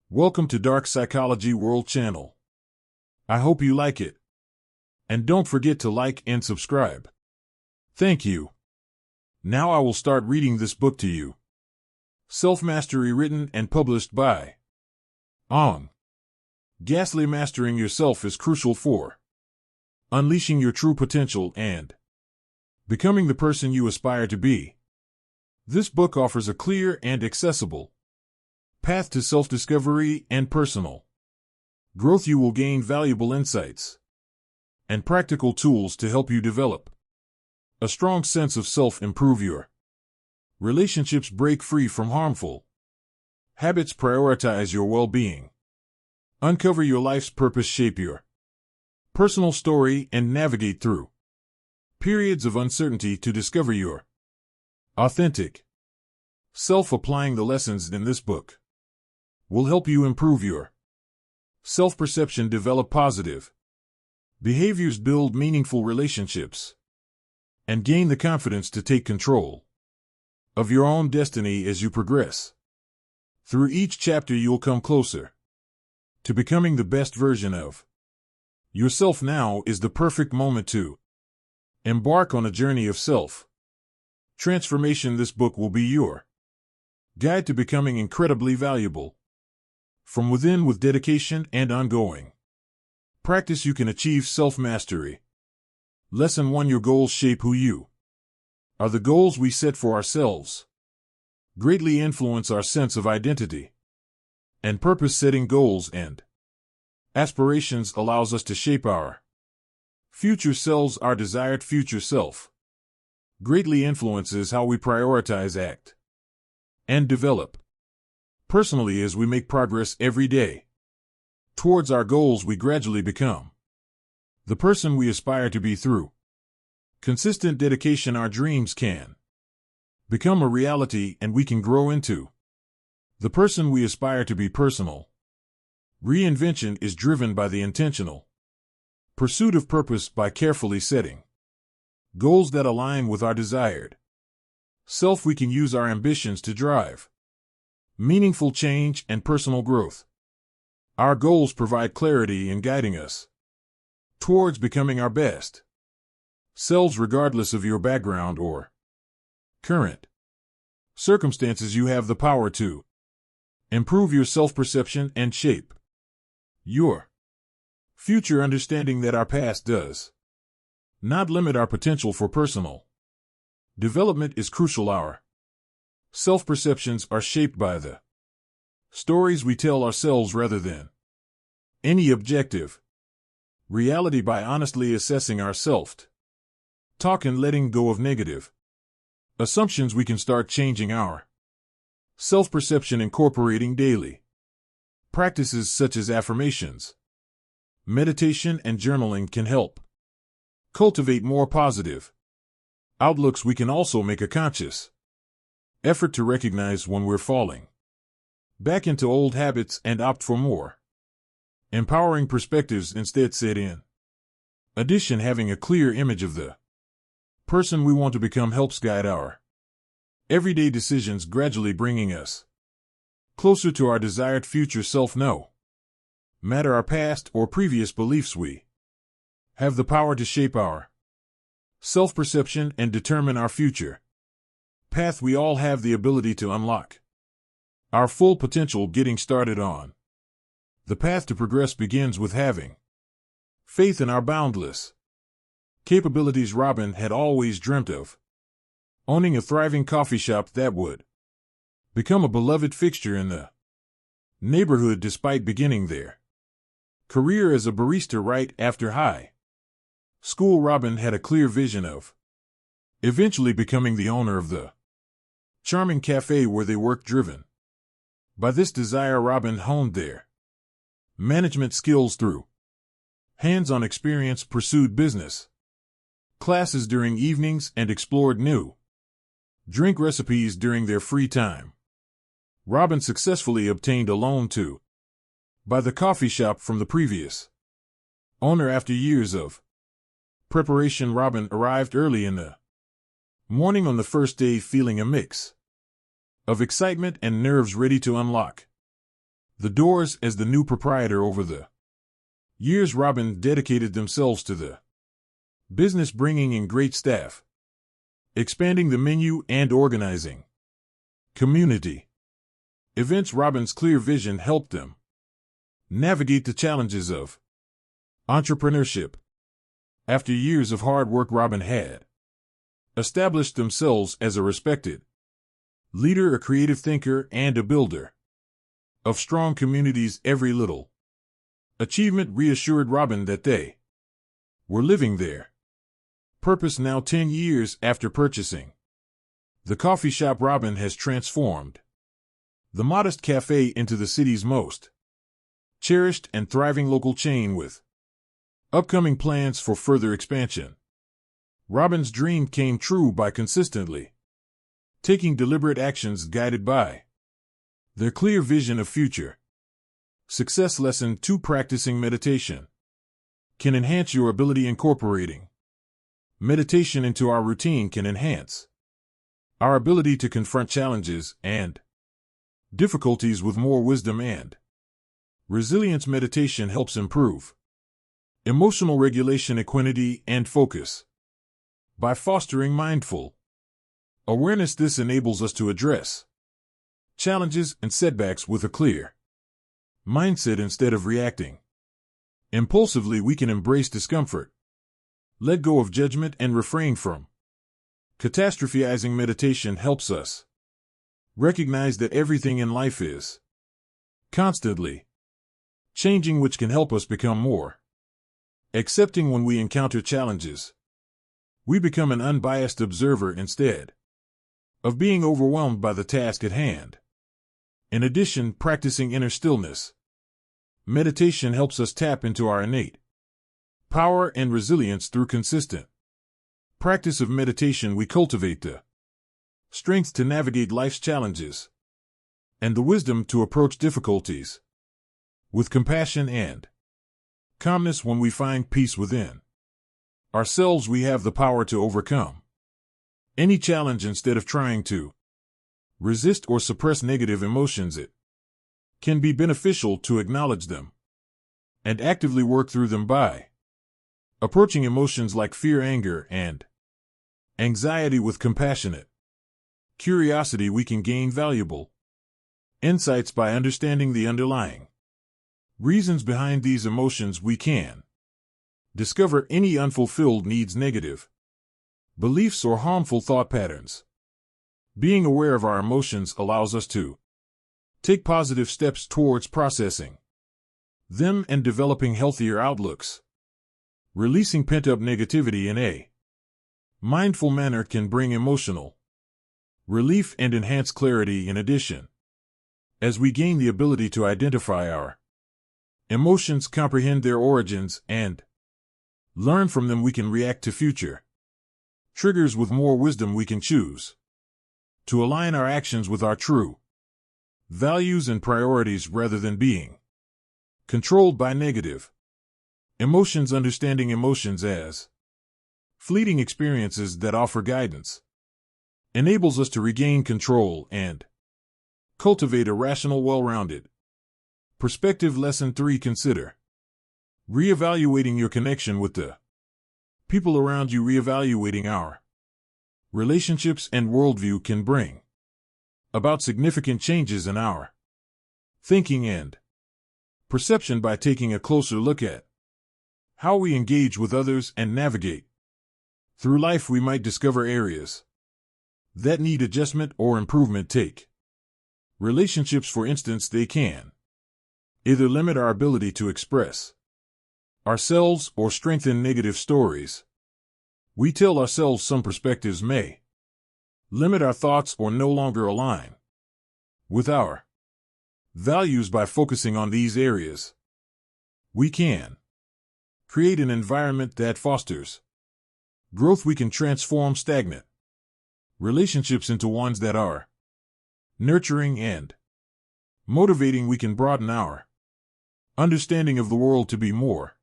Welcome to Dark Psychology World Channel. I hope you like it. And don't forget to like and subscribe. Thank you. Now I will start reading this book to you. Self-Mastery, written and published by On. Ghastly mastering yourself is crucial for unleashing your true potential and becoming the person you aspire to be. This book offers a clear and accessible path to self-discovery and personal growth. You will gain valuable insights and practical tools to help you develop a strong sense of self, improve your relationships, break free from harmful habits, prioritize your well-being, uncover your life's purpose, shape your personal story, and navigate through periods of uncertainty to discover your authentic self. Applying the lessons in this book will help you improve your self-perception, develop positive behaviors, build meaningful relationships, and gain the confidence to take control of your own destiny. As you progress through each chapter, you'll come closer to becoming the best version of yourself. Now is the perfect moment to embark on a journey of self-transformation. This book will be your guide to becoming incredibly valuable from within. With dedication and ongoing practice, you can achieve self-mastery. Lesson 1: Your goals shape who you are. The goals we set for ourselves greatly influence our sense of identity and purpose. Setting goals and aspirations allows us to shape our future selves. Our desired future self greatly influences how we prioritize, act, and develop personally. As we make progress every day towards our goals, we gradually become the person we aspire to be. Through consistent dedication, our dreams can become a reality, and we can grow into the person we aspire to be. Personal reinvention is driven by the intentional pursuit of purpose. By carefully setting goals that align with our desired self, we can use our ambitions to drive meaningful change and personal growth. Our goals provide clarity in guiding us towards becoming our best selves. Regardless of your background or current circumstances, you have the power to improve your self-perception and shape your future. Understanding that our past does not limit our potential for personal development is crucial. Our self-perceptions are shaped by the stories we tell ourselves rather than any objective reality. By honestly assessing our self-talk and letting go of negative assumptions, we can start changing our self-perception. Incorporating daily practices such as affirmations, meditation, and journaling can help cultivate more positive outlooks. We can also make a conscious effort to recognize when we're falling back into old habits and opt for more empowering perspectives instead. Set in addition, having a clear image of the person we want to become helps guide our everyday decisions, gradually bringing us closer to our desired future self. No matter our past or previous beliefs, we have the power to shape our self-perception and determine our future path. We all have the ability to unlock our full potential. Getting started on the path to progress begins with having faith in our boundless capabilities. Robin had always dreamt of owning a thriving coffee shop that would become a beloved fixture in the neighborhood. Despite beginning their career as a barista right after high school, Robin had a clear vision of eventually becoming the owner of the charming cafe where they worked. Driven by this desire, Robin honed their management skills through hands-on experience, pursued business classes during evenings, and explored new drink recipes during their free time. Robin successfully obtained a loan to buy the coffee shop from the previous owner. After years of preparation, Robin arrived early in the morning on the first day, feeling a mix of excitement and nerves, ready to unlock the doors as the new proprietor. Over the years, Robin dedicated themselves to the business, bringing in great staff, expanding the menu, and organizing community events. Robin's clear vision helped them navigate the challenges of entrepreneurship. After years of hard work, Robin had established themselves as a respected leader, a creative thinker, and a builder of strong communities. Every little achievement reassured Robin that they were living their purpose. Now, 10 years after purchasing the coffee shop, Robin has transformed the modest cafe into the city's most cherished and thriving local chain, with upcoming plans for further expansion. Robin's dream came true by consistently taking deliberate actions guided by their clear vision of future success. Lesson 2: Practicing meditation can enhance your ability. Incorporating meditation into our routine can enhance our ability to confront challenges and difficulties with more wisdom and resilience. Meditation helps improve emotional regulation, equanimity, and focus. By fostering mindful awareness, this enables us to address challenges and setbacks with a clear mindset instead of reacting impulsively. We can embrace discomfort, let go of judgment, and refrain from catastrophizing. Meditation helps us recognize that everything in life is constantly changing, which can help us become more accepting. When we encounter challenges, we become an unbiased observer instead of being overwhelmed by the task at hand. In addition, practicing inner stillness meditation helps us tap into our innate power and resilience. Through consistent practice of meditation, we cultivate the strength to navigate life's challenges and the wisdom to approach difficulties with compassion and calmness. When we find peace within ourselves, we have the power to overcome any challenge instead of trying to resist or suppress negative emotions. It can be beneficial to acknowledge them and actively work through them. By approaching emotions like fear, anger, and anxiety with compassionate curiosity, we can gain valuable insights. By understanding the underlying reasons behind these emotions, we can discover any unfulfilled needs, negative beliefs, or harmful thought patterns. Being aware of our emotions allows us to take positive steps towards processing them and developing healthier outlooks. Releasing pent-up negativity in a mindful manner can bring emotional relief and enhance clarity. In addition, as we gain the ability to identify our emotions, comprehend their origins, and learn from them, we can react to future triggers with more wisdom. We can choose to align our actions with our true values and priorities rather than being controlled by negative emotions. Understanding emotions as fleeting experiences that offer guidance enables us to regain control and cultivate a rational, well-rounded perspective. Lesson 3: Consider reevaluating your connection with the people around you. Reevaluating our relationships and worldview can bring about significant changes in our thinking and perception. By taking a closer look at how we engage with others and navigate through life, we might discover areas that need adjustment or improvement. Take relationships, for instance. They can either limit our ability to express ourselves or strengthen negative stories we tell ourselves. Some perspectives may limit our thoughts or no longer align with our values. By focusing on these areas, we can create an environment that fosters growth. We can transform stagnant relationships into ones that are nurturing and motivating. We can broaden our understanding of the world to be more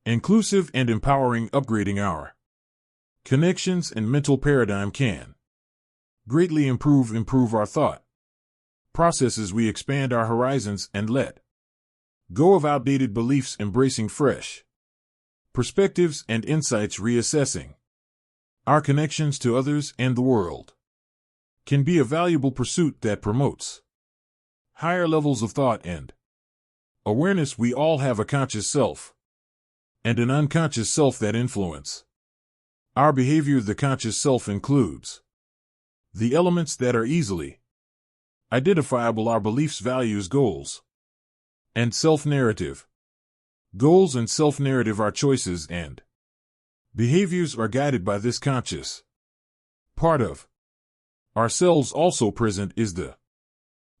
inclusive and empowering. Upgrading our connections and mental paradigm can greatly improve our thought processes we expand our horizons and let go of outdated beliefs, embracing fresh perspectives and insights, reassessing our connections to others and the world can be a valuable pursuit that promotes higher levels of thought and awareness. We all have a conscious self and an unconscious self that influence our behavior. The conscious self includes the elements that are easily identifiable: our beliefs, values, goals, and self-narrative. Goals and self-narrative, our choices and behaviors, are guided by this conscious part of ourselves. Also present is the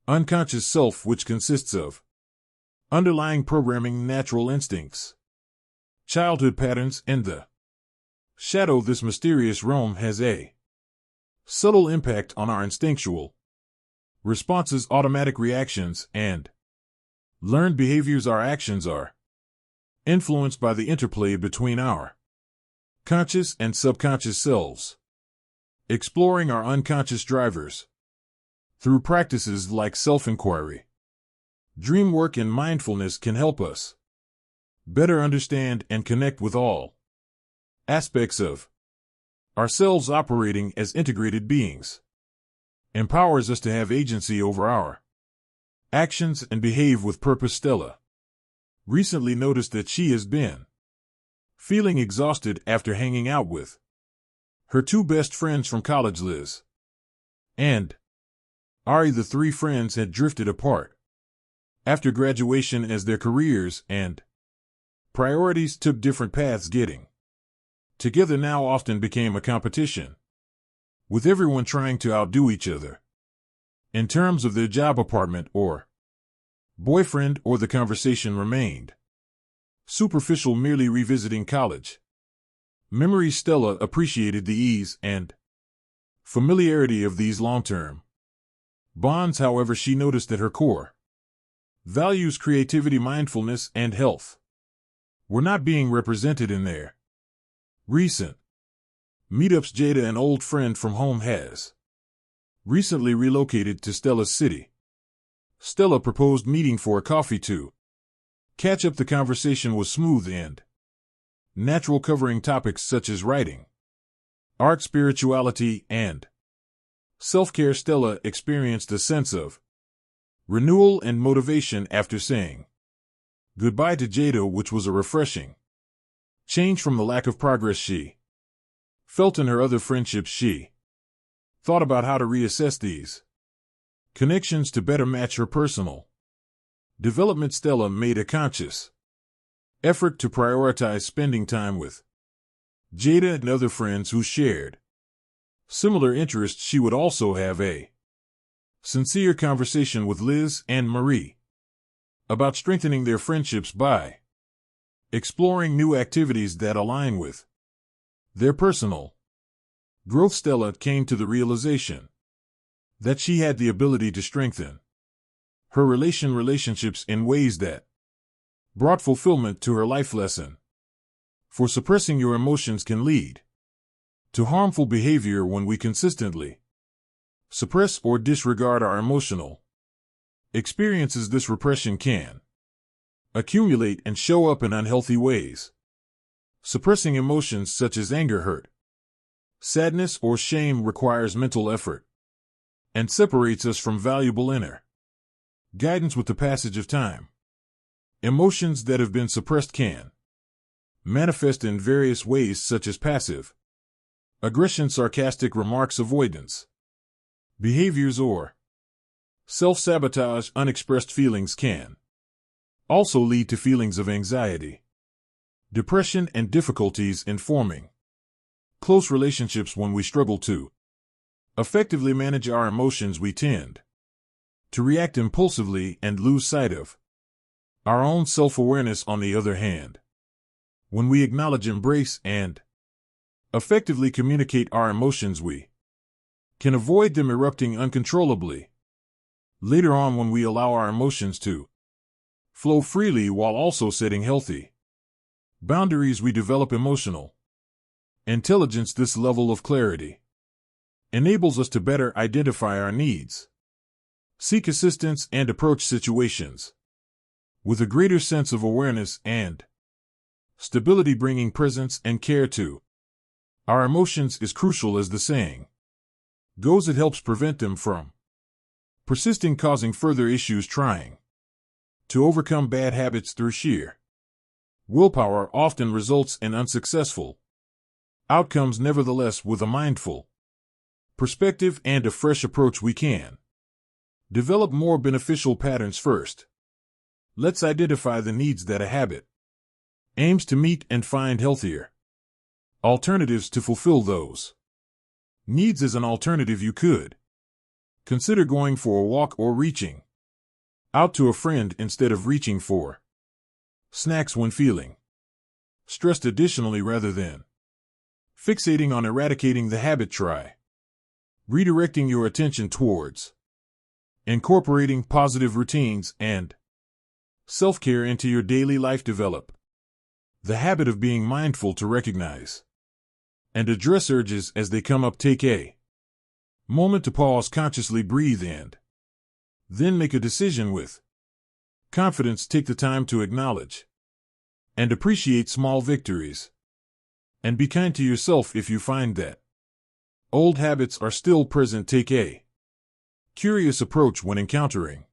unconscious self, which consists of underlying programming, natural instincts, childhood patterns, and the shadow. This mysterious realm has a subtle impact on our instinctual responses, automatic reactions, and learned behaviors. Our actions are influenced by the interplay between our conscious and subconscious selves. Exploring our unconscious drivers through practices like self-inquiry, dream work, and mindfulness can help us better understand and connect with all aspects of ourselves. Operating as integrated beings empowers us to have agency over our actions and behave with purpose. Stella recently noticed that she has been feeling exhausted after hanging out with her two best friends from college, Liz and Ari. The three friends had drifted apart after graduation as their careers and priorities took different paths. Getting together now often became a competition, with everyone trying to outdo each other in terms of their job, apartment, or boyfriend, or the conversation remained superficial, merely revisiting college memories. Stella appreciated the ease and familiarity of these long-term bonds. However, she noticed that her core values, creativity, mindfulness, and health, were not being represented in their recent meetups. Jada, an old friend from home, has recently relocated to Stella's city. Stella proposed meeting for a coffee to catch up. The conversation was smooth and natural, covering topics such as writing, art, spirituality, and self-care. Stella experienced a sense of renewal and motivation after saying goodbye to Jada, which was a refreshing change from the lack of progress she felt in her other friendships. She thought about how to reassess these connections to better match her personal development. Stella made a conscious effort to prioritize spending time with Jada and other friends who shared similar interests. She would also have a sincere conversation with Liz and Marie about strengthening their friendships by exploring new activities that align with their personal growth. Stella came to the realization that she had the ability to strengthen her relationships in ways that brought fulfillment to her life. Lesson: for suppressing your emotions can lead to harmful behavior. When we consistently suppress or disregard our emotional experiences, this repression can accumulate and show up in unhealthy ways. Suppressing emotions such as anger, hurt, sadness, or shame requires mental effort and separates us from valuable inner guidance. With the passage of time, emotions that have been suppressed can manifest in various ways, such as passive aggression, sarcastic remarks, avoidance behaviors, or self-sabotage. Unexpressed feelings can also lead to feelings of anxiety, depression, and difficulties in forming close relationships. When we struggle to effectively manage our emotions, we tend to react impulsively and lose sight of our own self-awareness. On the other hand, when we acknowledge, embrace, and effectively communicate our emotions, we can avoid them erupting uncontrollably later on. When we allow our emotions to flow freely while also setting healthy boundaries, we develop emotional intelligence. This level of clarity enables us to better identify our needs, Seek assistance and approach situations with a greater sense of awareness and stability, bringing presence and care to our emotions is crucial. As the saying goes, it helps prevent them from persisting, causing further issues. Trying to overcome bad habits through sheer willpower often results in unsuccessful outcomes. Nevertheless, with a mindful perspective and a fresh approach, we can develop more beneficial patterns. First, let's identify the needs that a habit aims to meet and find healthier alternatives to fulfill those needs. As an alternative, you could consider going for a walk or reaching out to a friend instead of reaching for snacks when feeling stressed. Additionally, rather than fixating on eradicating the habit, try redirecting your attention towards incorporating positive routines and self-care into your daily life. Develop the habit of being mindful to recognize and address urges as they come up. Take a moment to pause, consciously breathe, and then make a decision with confidence. Take the time to acknowledge and appreciate small victories, and be kind to yourself if you find that old habits are still present. Take a curious approach when encountering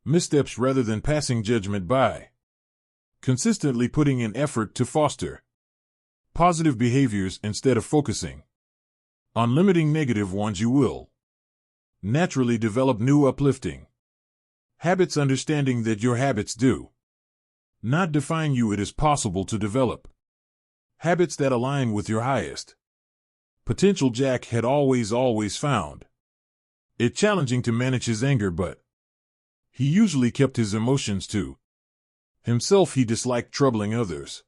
missteps rather than passing judgment. By consistently putting in effort to foster positive behaviors instead of focusing on limiting negative ones, you will naturally develop new uplifting habits. Understanding that your habits do not define you, it is possible to develop habits that align with your highest potential. Jack had always found it challenging to manage his anger, but he usually kept his emotions to himself. He disliked troubling others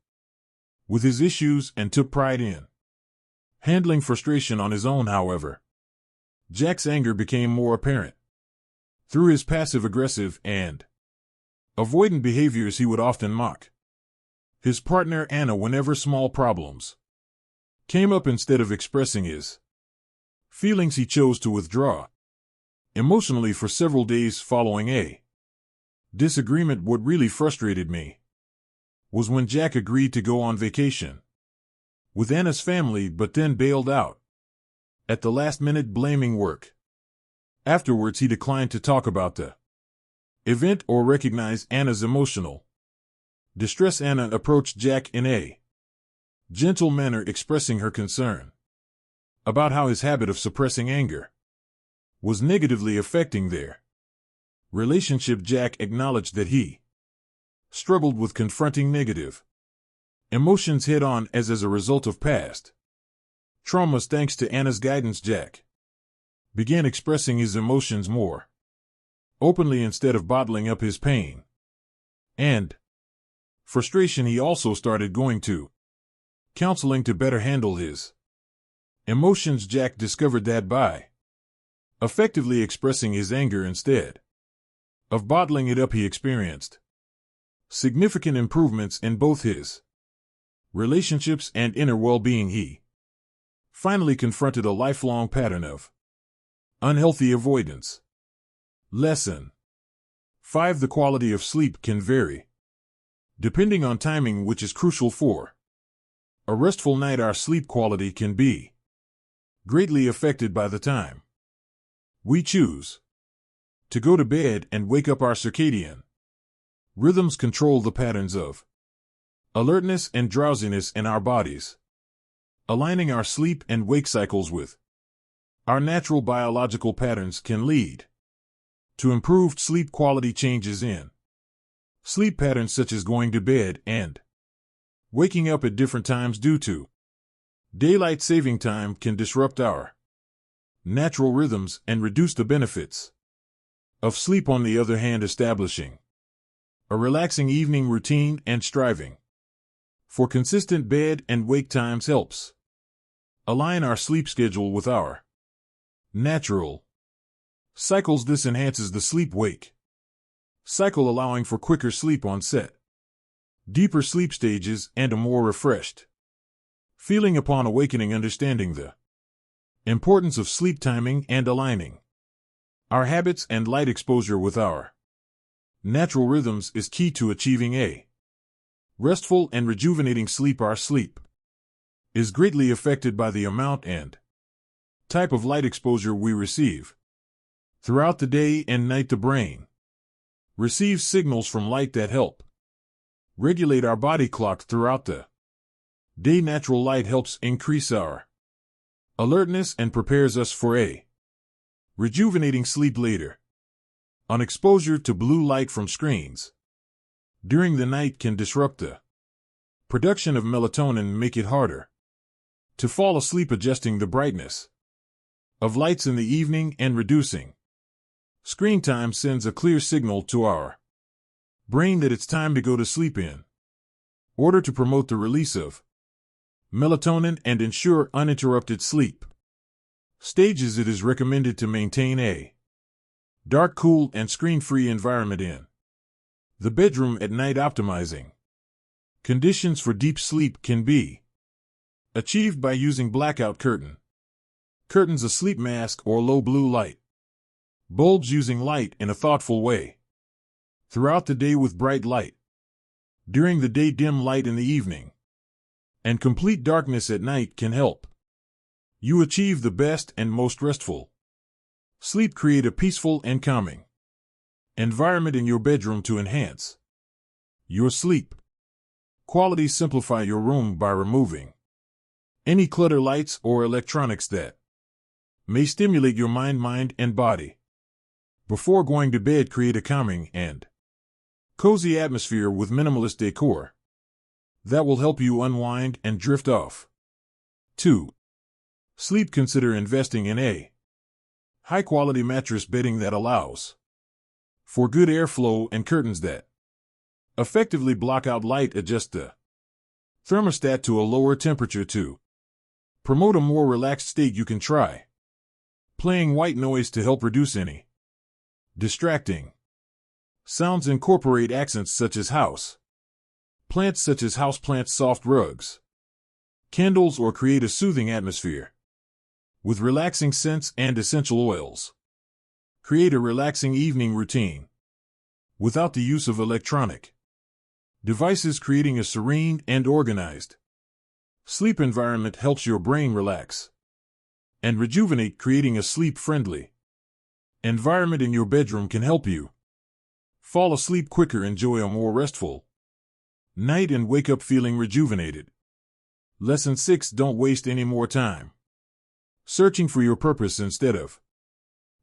with his issues and took pride in handling frustration on his own. However, Jack's anger became more apparent through his passive-aggressive and avoidant behaviors. He would often mock his partner Anna whenever small problems came up. Instead of expressing his feelings, he chose to withdraw emotionally for several days following a disagreement. What really frustrated me was when Jack agreed to go on vacation with Anna's family but then bailed out at the last minute, blaming work. Afterwards, he declined to talk about the event or recognize Anna's emotional distress. Anna approached Jack in a gentle manner, expressing her concern about how his habit of suppressing anger was negatively affecting their relationship. Jack acknowledged that he struggled with confronting negative emotions head-on as a result of past traumas. Thanks to Anna's guidance, Jack began expressing his emotions more openly instead of bottling up his pain and frustration. He also started going to counseling to better handle his emotions. Jack discovered that by effectively expressing his anger instead of bottling it up, he experienced significant improvements in both his relationships and inner well-being. He finally confronted a lifelong pattern of unhealthy avoidance. Lesson 5. The quality of sleep can vary depending on timing, which is crucial for a restful night. Our sleep quality can be greatly affected by the time we choose to go to bed and wake up. Our circadian rhythms control the patterns of alertness and drowsiness in our bodies, aligning our sleep and wake cycles with our natural biological patterns can lead to improved sleep quality. Changes in sleep patterns such as going to bed and waking up at different times due to daylight saving time can disrupt our natural rhythms and reduce the benefits of sleep. On the other hand, establishing a relaxing evening routine and striving for consistent bed and wake times helps align our sleep schedule with our natural cycles. This enhances the sleep-wake cycle, allowing for quicker sleep onset, deeper sleep stages, and a more refreshed feeling upon awakening. Understanding the importance of sleep timing and aligning Our habits and light exposure with our natural rhythms is key to achieving a restful and rejuvenating sleep. Our sleep is greatly affected by the amount and type of light exposure we receive. Throughout the day and night, the brain receives signals from light that help regulate our body clock throughout the day. Natural light helps increase our alertness and prepares us for a rejuvenating sleep later on. Exposure to blue light from screens during the night can disrupt the production of melatonin and make it harder to fall asleep. Adjusting the brightness of lights in the evening and reducing screen time sends a clear signal to our brain that it's time to go to sleep. In order to promote the release of melatonin and ensure uninterrupted sleep stages, it is recommended to maintain a dark, cool, and screen-free environment in the bedroom at night. Optimizing conditions for deep sleep can be achieved by using blackout curtains, a sleep mask, or low blue light bulbs. Using light in a thoughtful way throughout the day with bright light during the day, dim light in the evening, and complete darkness at night can help you achieve the best and most restful sleep. Create a peaceful and calming environment in your bedroom to enhance your sleep quality. Simplify your room by removing any clutter, lights, or electronics that may stimulate your mind and body. Before going to bed, create a calming and cozy atmosphere with minimalist decor that will help you unwind and drift off. 2. Sleep. Consider investing in a high-quality mattress bedding that allows for good airflow and curtains that effectively block out light. Adjust the thermostat to a lower temperature to promote a more relaxed state. You can try playing white noise to help reduce any distracting sounds. Incorporate accents such as houseplants, soft rugs, candles, or create a soothing atmosphere with relaxing scents and essential oils. Create a relaxing evening routine without the use of electronic devices. Creating a serene and organized sleep environment helps your brain relax and rejuvenate. Creating a sleep-friendly environment in your bedroom can help you fall asleep quicker, enjoy a more restful night, and wake up feeling rejuvenated. Lesson 6. Don't waste any more time searching for your purpose. Instead of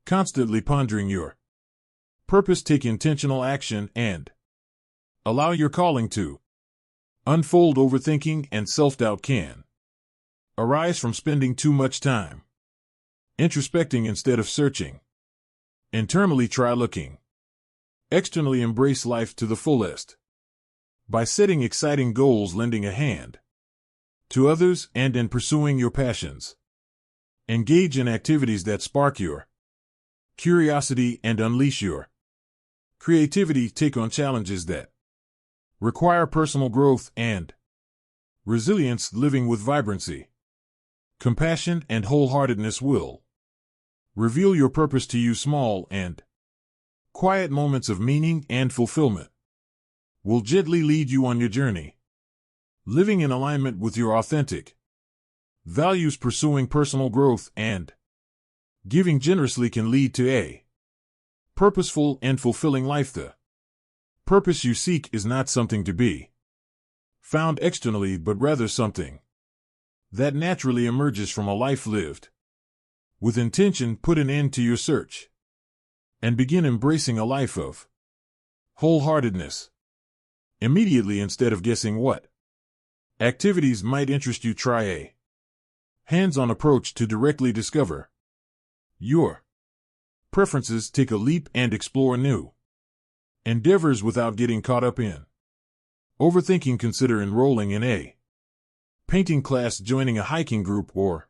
constantly pondering your purpose, take intentional action and allow your calling to unfold. Overthinking and self-doubt can arise from spending too much time introspecting instead of searching internally. Try looking externally. Embrace life to the fullest by setting exciting goals, lending a hand to others, and in pursuing your passions. Engage in activities that spark your curiosity and unleash your creativity. Take on challenges that require personal growth and resilience. Living with vibrancy, compassion, and wholeheartedness will reveal your purpose to you. Small and quiet moments of meaning and fulfillment will gently lead you on your journey. Living in alignment with your authentic values, pursuing personal growth, and giving generously can lead to a purposeful and fulfilling life. The purpose you seek is not something to be found externally, but rather something that naturally emerges from a life lived with intention. Put an end to your search and begin embracing a life of wholeheartedness immediately. Instead of guessing what activities might interest you, try a hands-on approach to directly discover your preferences. Take a leap and explore new endeavors without getting caught up in overthinking. Consider enrolling in a painting class, joining a hiking group, or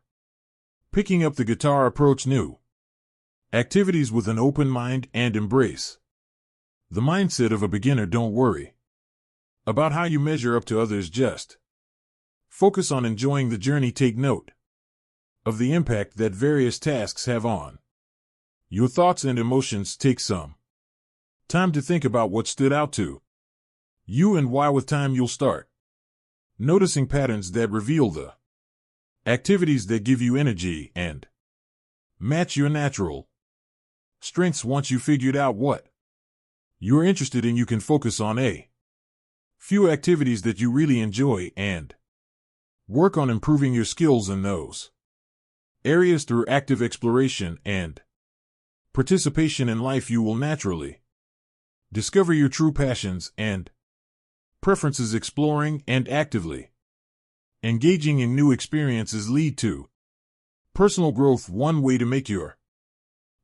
picking up the guitar. Approach new activities with an open mind and embrace the mindset of a beginner. Don't worry about how you measure up to others, just focus on enjoying the journey. Take note of the impact that various tasks have on Your thoughts and emotions take some time to think about what stood out to you and why. With time, you'll start noticing patterns that reveal the activities that give you energy and match your natural strengths. Once you figured out what you're interested in, you can focus on a few activities that you really enjoy and work on improving your skills in those areas. Through active exploration and participation in life, you will naturally discover your true passions and preferences. Exploring and actively engaging in new experiences lead to personal growth. One way to make your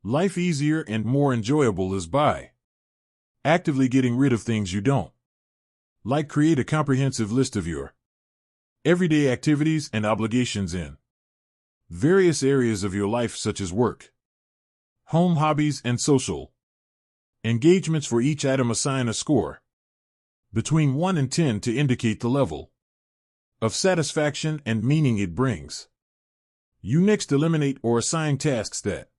life easier and more enjoyable is by actively getting rid of things you don't like. Create a comprehensive list of your everyday activities and obligations in various areas of your life, such as work, home, hobbies, and social engagements. For each item, assign a score between 1 and 10 to indicate the level of satisfaction and meaning it brings. You next eliminate or assign tasks that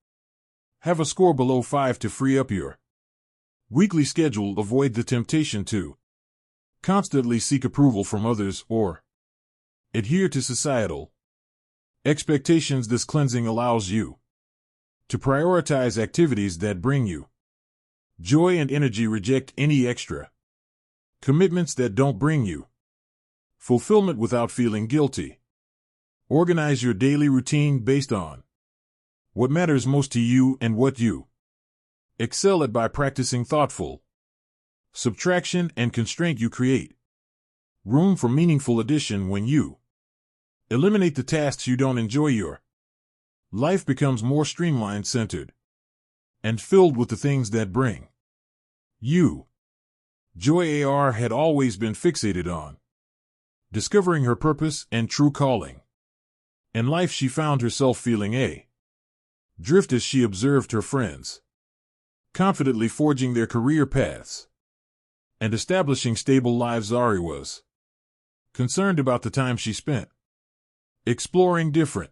have a score below 5 to free up your weekly schedule. Avoid the temptation to constantly seek approval from others or adhere to societal expectations. This cleansing allows you to prioritize activities that bring you joy and energy. Reject any extra commitments that don't bring you fulfillment without feeling guilty. Organize your daily routine based on what matters most to you and what you excel at. By practicing thoughtful subtraction and constraint, you create room for meaningful addition. When you eliminate the tasks you don't enjoy, your life becomes more streamlined, centered, and filled with the things that bring you joy. AR had always been fixated on discovering her purpose and true calling in life. She found herself feeling adrift as she observed her friends confidently forging their career paths and establishing stable lives. Ari was concerned about the time she spent exploring different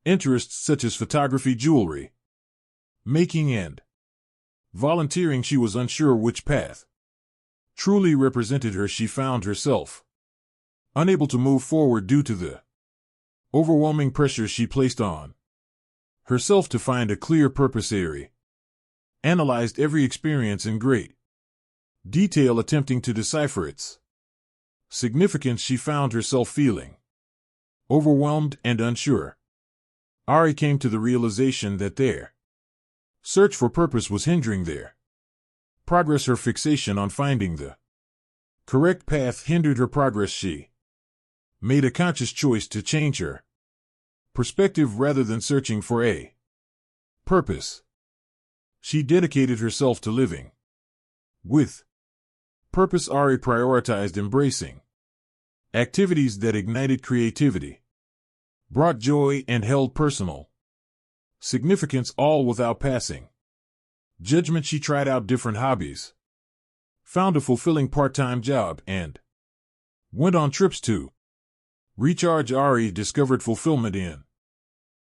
interests such as photography, jewelry making, and volunteering. She was unsure which path truly represented her. She found herself unable to move forward due to the overwhelming pressure she placed on herself to find a clear purpose. Ari analyzed every experience in great detail, attempting to decipher its significance. She found herself feeling overwhelmed and unsure. Ari came to the realization that their search for purpose was hindering their progress. Her fixation on finding the correct path hindered her progress. She made a conscious choice to change her perspective. Rather than searching for a purpose, she dedicated herself to living with purpose. Ari prioritized embracing activities that ignited creativity, brought joy, and held personal significance, all without passing judgment. She tried out different hobbies, found a fulfilling part-time job, and went on trips to recharge. Ari discovered fulfillment in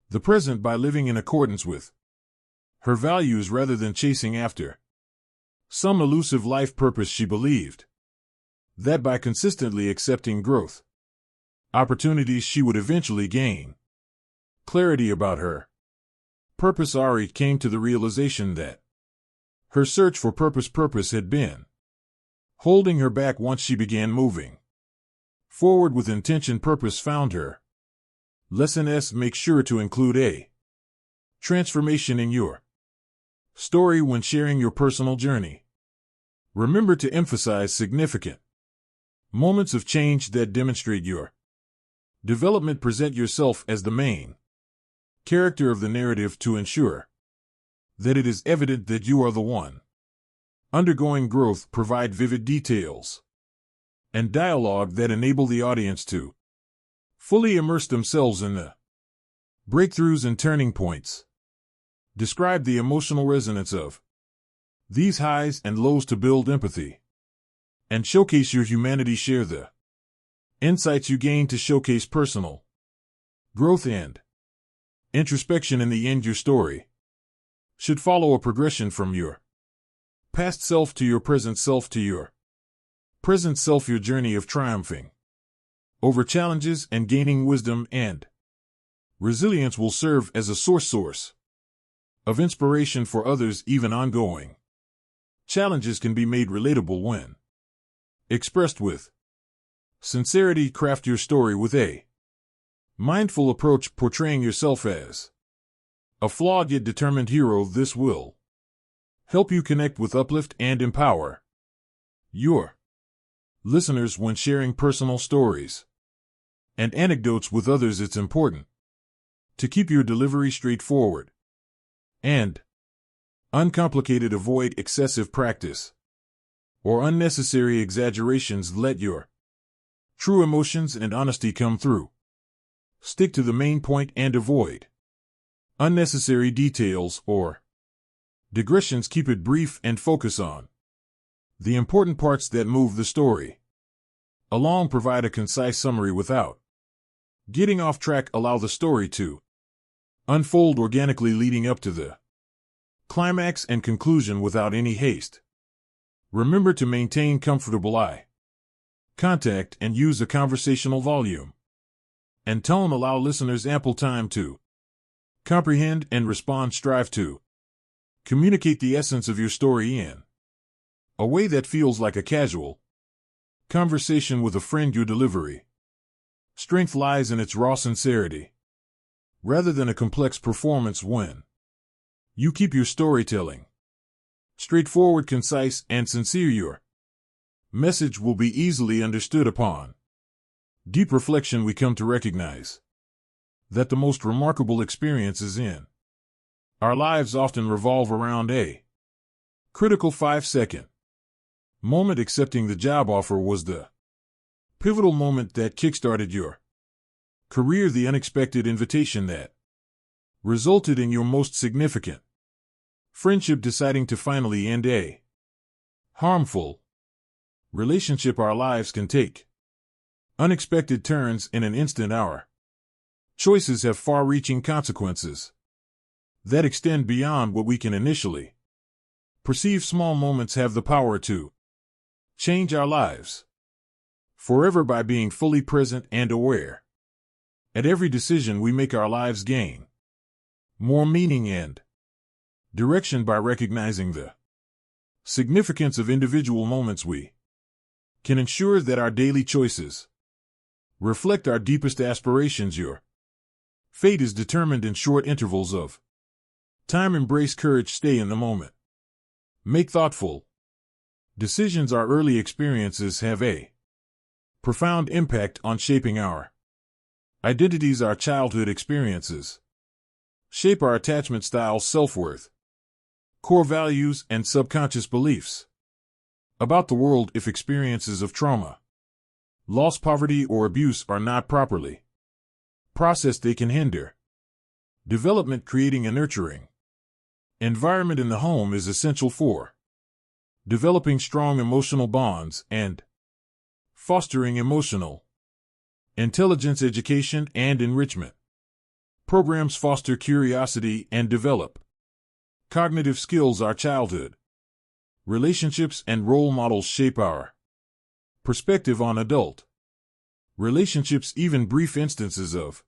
the present by living in accordance with her values rather than chasing after some elusive life purpose. She believed that by consistently accepting growth opportunities, she would eventually gain clarity about her purpose. Ari came to the realization that her search for purpose had been holding her back. Once she began moving forward with intention, purpose found her. Lesson S: make sure to include a transformation in your story when sharing your personal journey. Remember to emphasize significant moments of change that demonstrate your development. Present yourself as the main character of the narrative to ensure that it is evident that you are the one undergoing growth. Provide vivid details and dialogue that enable the audience to fully immerse themselves in the breakthroughs and turning points. Describe the emotional resonance of these highs and lows to build empathy and showcase your humanity. Share the insights you gain to showcase personal growth and introspection. In the end, your story should follow a progression from your past self to your present self to your present self, your journey of triumphing over challenges and gaining wisdom and resilience will serve as a source of inspiration for others. Even ongoing challenges can be made relatable when expressed with sincerity. Craft your story with a mindful approach, portraying yourself as a flawed yet determined hero. This will help you connect with, uplift, and empower your listeners when sharing personal stories and anecdotes with others. It's important to keep your delivery straightforward and uncomplicated. Avoid excessive practice or unnecessary exaggerations. Let your true emotions and honesty come through. Stick to the main point and avoid unnecessary details or digressions. Keep it brief and focus on the important parts that move the story along. Provide a concise summary without getting off track. Allow the story to unfold organically, leading up to the climax and conclusion without any haste. Remember to maintain comfortable eye contact and use a conversational volume and tone. Allow listeners ample time to comprehend and respond. Strive to communicate the essence of your story in a way that feels like a casual conversation with a friend. Your delivery strength lies in its raw sincerity rather than a complex performance. When you keep your storytelling straightforward, concise, and sincere, your message will be easily understood. Upon deep reflection, we come to recognize that the most remarkable experiences in our lives often revolve around a critical 5-second moment. Accepting the job offer was the pivotal moment that kickstarted your career, the unexpected invitation that resulted in your most significant friendship deciding to finally end a harmful relationship. Our lives can take unexpected turns in an instant. Our choices have far-reaching consequences that extend beyond what we can initially perceive. Small moments have the power to change our lives forever. By being fully present and aware at every decision we make, our lives gain more meaning and direction. By recognizing the significance of individual moments, we can ensure that our daily choices reflect our deepest aspirations. Your fate is determined in short intervals of time. Embrace courage, stay in the moment, make thoughtful decisions. Our early experiences have a profound impact on shaping our identities. Our childhood experiences shape our attachment styles, self-worth, core values, and subconscious beliefs about the world. If experiences of trauma, loss, poverty, or abuse are not properly processed, they can hinder development. Creating a nurturing environment in the home is essential for developing strong emotional bonds and fostering emotional intelligence. Education and enrichment programs foster curiosity and develop cognitive skills. Our childhood relationships and role models shape our perspective on adult relationships. Even brief instances of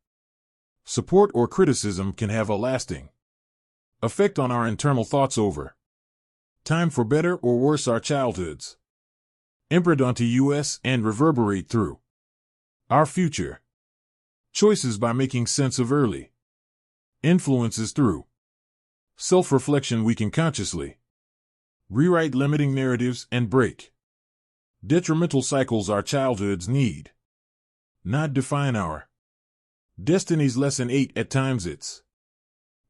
support or criticism can have a lasting effect on our internal thoughts over time. For better or worse, our childhoods imprint onto us and reverberate through our future choices. By making sense of early influences through self-reflection, we can consciously rewrite limiting narratives and break detrimental cycles. Our childhoods need not define our destinies. Lesson 8. At times it's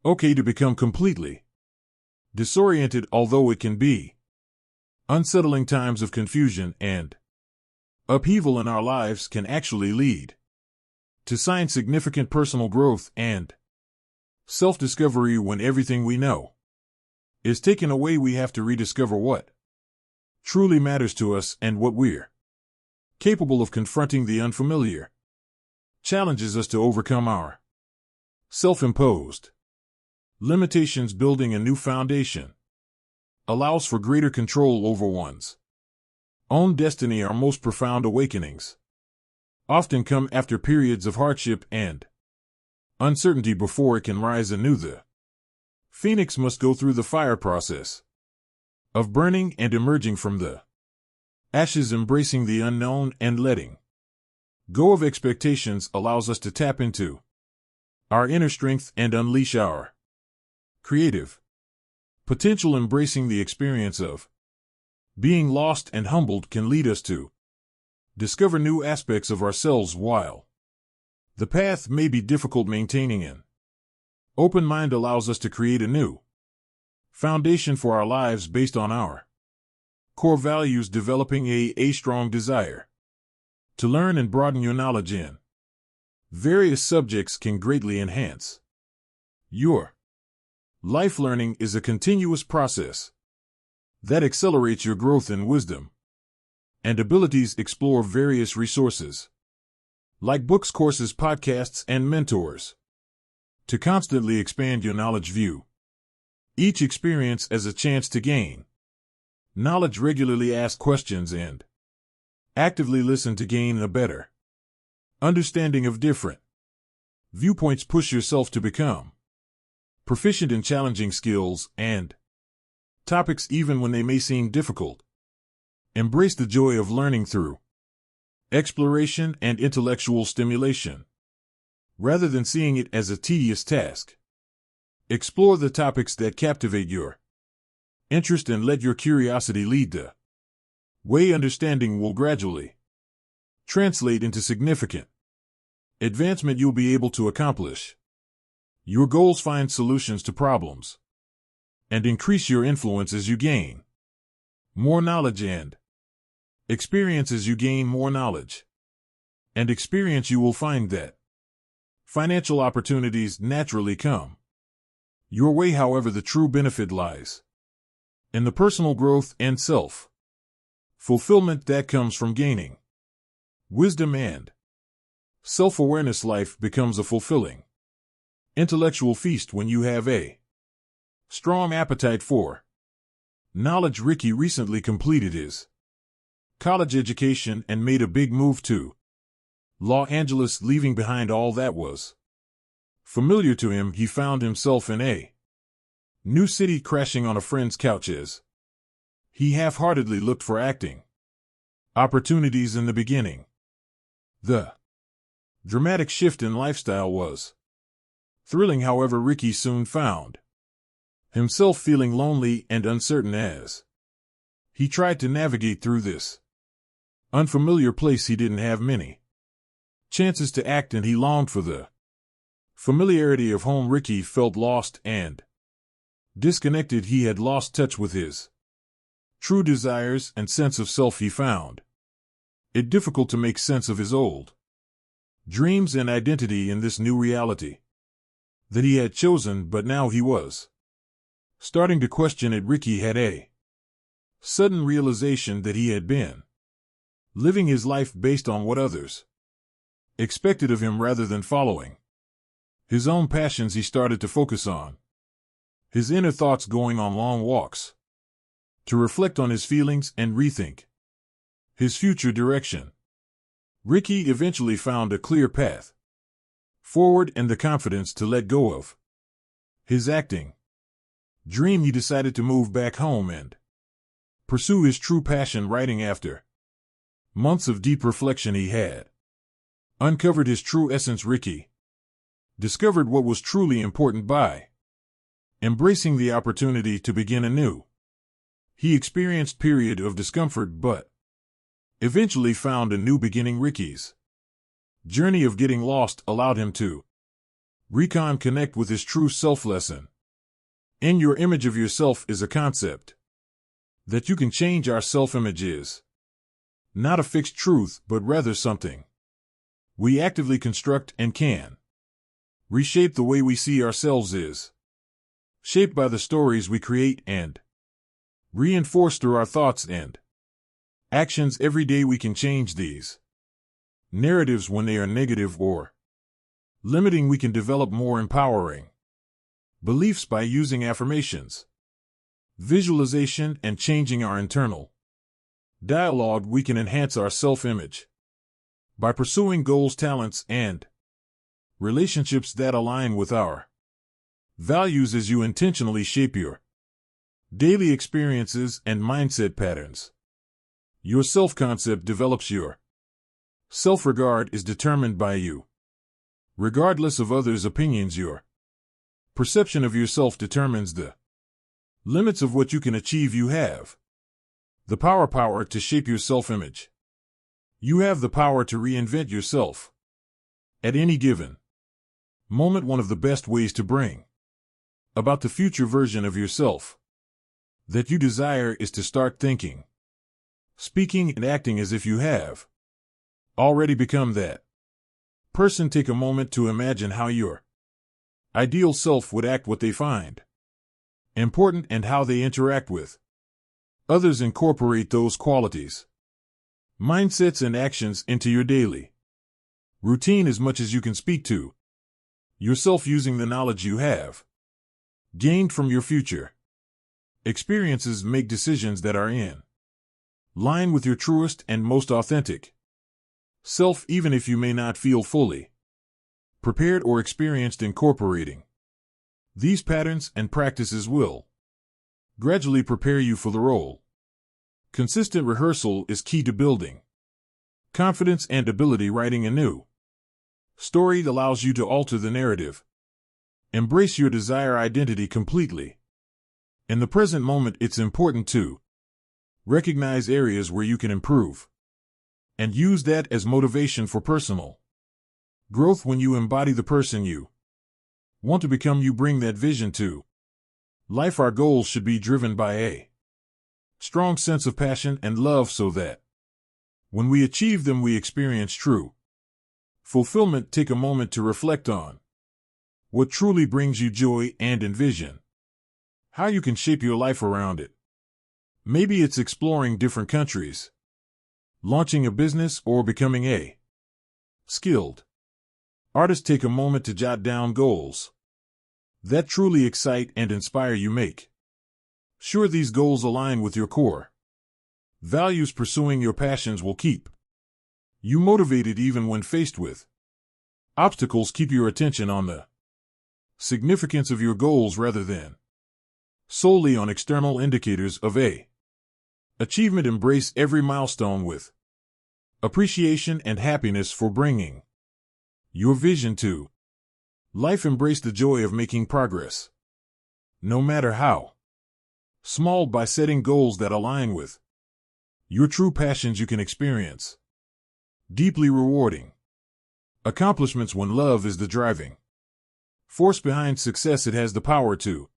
okay to become completely disoriented, although it can be unsettling. Times of confusion and upheaval in our lives can actually lead to significant personal growth and self-discovery. When everything we know is taken away, we have to rediscover what truly matters to us and what we're capable of. Confronting the unfamiliar challenges us to overcome our self-imposed Limitations building a new foundation. Allows for greater control over one's own destiny. Our most profound awakenings often come after periods of hardship and uncertainty before it can rise anew. The phoenix must go through the fire process of burning and emerging from the ashes, embracing the unknown and letting go of expectations allows us to tap into our inner strength and unleash our creative potential. Embracing the experience of being lost and humbled can lead us to discover new aspects of ourselves. While the path may be difficult, maintaining an open mind allows us to create a new foundation for our lives based on our core values. Developing a strong desire to learn and broaden your knowledge in various subjects can greatly enhance your life. Learning is a continuous process that accelerates your growth in wisdom and abilities. Explore various resources like books, courses, podcasts, and mentors to constantly expand your knowledge. View each experience as a chance to gain knowledge. Regularly ask questions and actively listen to gain a better understanding of different viewpoints. Push yourself to become proficient in challenging skills and topics even when they may seem difficult. Embrace the joy of learning through exploration and intellectual stimulation, rather than seeing it as a tedious task. Explore the topics that captivate your interest and let your curiosity lead the way. Understanding will gradually translate into significant advancement. You'll be able to accomplish your goals, find solutions to problems, and increase your influence as you gain more knowledge and experience. As you gain more knowledge and experience, you will find that financial opportunities naturally come your way. However, the true benefit lies in the personal growth and self-fulfillment that comes from gaining wisdom and self-awareness. Life becomes a fulfilling intellectual feast when you have a strong appetite for knowledge. Ricky recently completed his college education and made a big move to Los Angeles, leaving behind all that was familiar to him. He found himself in a new city, crashing on a friend's couch as he half-heartedly looked for acting opportunities in the beginning. The dramatic shift in lifestyle was thrilling. However, Ricky soon found himself feeling lonely and uncertain as he tried to navigate through this unfamiliar place. He didn't have many chances to act, and he longed for the familiarity of home. Ricky felt lost and disconnected. He had lost touch with his true desires and sense of self. He found it difficult to make sense of his old dreams and identity in this new reality that he had chosen, but now he was starting to question it. Ricky had a sudden realization that he had been living his life based on what others expected of him rather than following his own passions. He started to focus on his inner thoughts, going on long walks to reflect on his feelings and rethink his future direction. Ricky eventually found a clear path forward and the confidence to let go of his acting dream. He decided to move back home and pursue his true passion, writing. After months of deep reflection, he had uncovered his true essence. Ricky discovered what was truly important by embracing the opportunity to begin anew. He experienced a period of discomfort, but eventually found a new beginning. Ricky's journey of getting lost allowed him to connect with his true self. Lesson in your image of yourself is a concept that you can change. Our self-image is not a fixed truth, but rather something we actively construct and can reshape. The way we see ourselves is shaped by the stories we create and reinforce through our thoughts and actions. Every day we can change these narratives. When they are negative or limiting, we can develop more empowering Beliefs by using affirmations, visualization, and changing our internal dialogue, we can enhance our self-image. By pursuing goals, talents, and relationships that align with our values as you intentionally shape your daily experiences and mindset patterns. Your self-concept develops. Your self-regard is determined by you. Regardless of others' opinions, your perception of yourself determines the limits of what you can achieve. You have the power to shape your self-image. You have the power to reinvent yourself at any given moment. One of the best ways to bring about the future version of yourself that you desire is to start thinking, speaking, and acting as if you have already become that person. Take a moment to imagine how your ideal self would act, what they find important, and how they interact with others. Incorporate those qualities, mindsets, and actions into your daily routine as much as you can. Speak to yourself using the knowledge you have gained from your future experiences. Make decisions that are in line with your truest and most authentic self, even if you may not feel fully prepared or experienced. Incorporating these patterns and practices will gradually prepare you for the role. Consistent rehearsal is key to building confidence and ability. Writing a new story allows you to alter the narrative, embrace your desired identity completely. In the present moment, it's important to recognize areas where you can improve and use that as motivation for personal growth. When you embody the person you want to become, you bring that vision to life. Our goals should be driven by a strong sense of passion and love, so that when we achieve them, we experience true fulfillment. Take a moment to reflect on what truly brings you joy and envision how you can shape your life around it. Maybe it's exploring different countries, launching a business, or becoming a skilled artist. Take a moment to jot down goals that truly excite and inspire you. Make sure these goals align with your core values. Pursuing your passions will keep you motivated even when faced with obstacles. Keep your attention on the significance of your goals rather than solely on external indicators of a achievement. Embrace every milestone with appreciation and happiness for bringing your vision to life. Embrace the joy of making progress, no matter how small. By setting goals that align with your true passions, you can experience deeply rewarding accomplishments. When love is the driving force behind success, it has the power to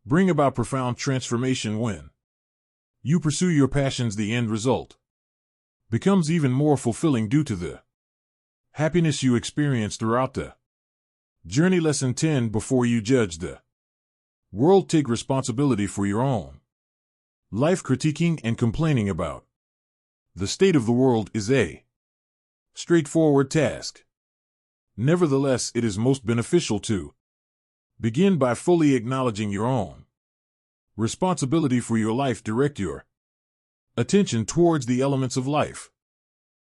bring about profound transformation. When you pursue your passions, the end result becomes even more fulfilling due to the happiness you experience throughout the journey. Lesson 10. Before you judge the world, take responsibility for your own life. Critiquing and complaining about the state of the world is a straightforward task. Nevertheless, it is most beneficial to begin by fully acknowledging your own responsibility for your life. Direct your attention towards the elements of life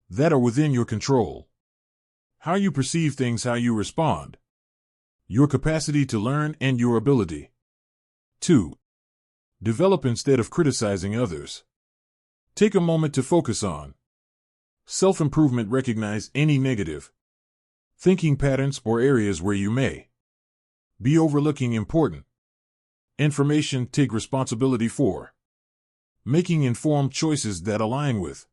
that are within your control. How you perceive things, how you respond, your capacity to learn, and your ability to develop instead of criticizing others. Take a moment to focus on self-improvement. Recognize any negative thinking patterns or areas where you may be overlooking important information. Take responsibility for making informed choices that align with